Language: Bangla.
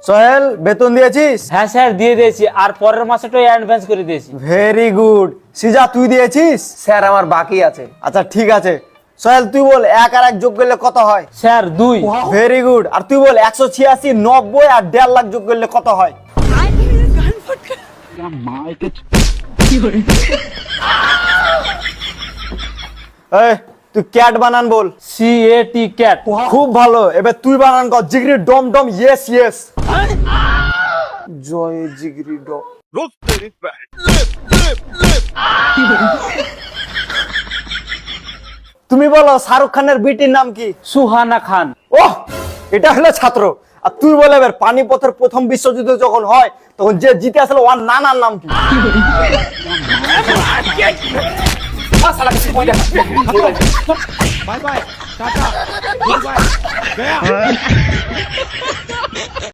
সোহেল বেতন দিয়েছিস? হ্যাঁ স্যার দিয়ে দিয়েছি, আর পরের মাসেটাই অ্যাডভান্স করে দিয়েছি। Very good. সিজা তুই দিয়েছিস? স্যার আমার বাকি আছে। আচ্ছা ঠিক আছে। সোহেল তুই বল 1 আর 1 যোগ করলে কত হয়? স্যার 2। Very good. আর তুই বল 186, 90 আর 1.5 লাখ যোগ করলে কত হয়? এই তুই ক্যাট বানান বল। CAT cat. খুব ভালো। এবার তুই বানান কর জিগরি ডম ডম ইয়েস ইয়েস। জয় জিগরি ডম। তুমি বলো শাহরুখ খানের বিটির নাম কি? সুহানা খান। ওহ, এটা হলো ছাত্র। আর তুই বলে এবার পানিপথের প্রথম বিশ্বযুদ্ধ যখন হয় তখন যে জিতে আসলে ওর নানার নাম কি? Bye bye tata goodbye गया